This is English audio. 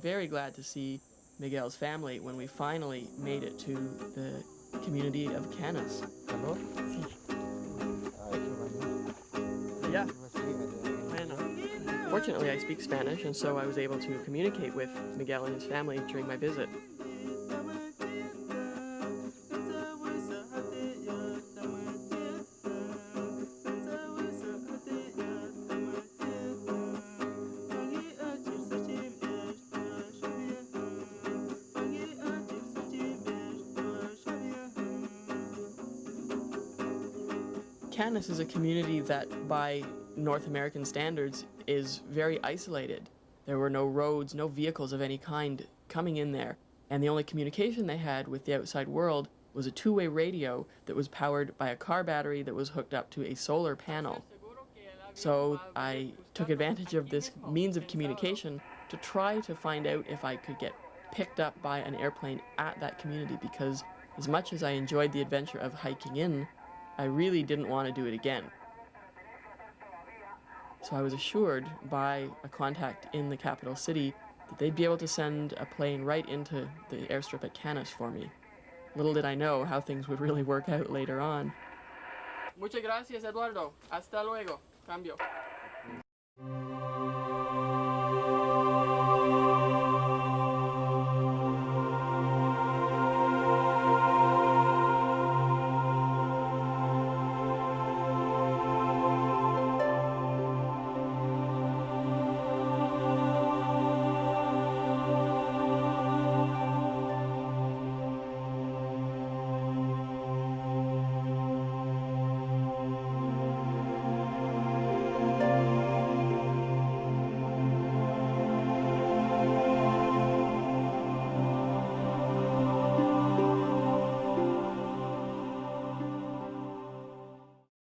very glad to see Miguel's family when we finally made it to the community of Kanus. ¿Calor? Sí. Ay, qué bueno. Yeah. Bueno. Fortunately, I speak Spanish, and so I was able to communicate with Miguel and his family during my visit. Kanus is a community that, by North American standards, is very isolated. There were no roads, no vehicles of any kind coming in there, and the only communication they had with the outside world was a two-way radio that was powered by a car battery that was hooked up to a solar panel. So I took advantage of this means of communication to try to find out if I could get picked up by an airplane at that community, because as much as I enjoyed the adventure of hiking in, I really didn't want to do it again. So I was assured by a contact in the capital city that they'd be able to send a plane right into the airstrip at Kanus for me. Little did I know how things would really work out later on. Muchas gracias, Eduardo. Hasta luego. Cambio.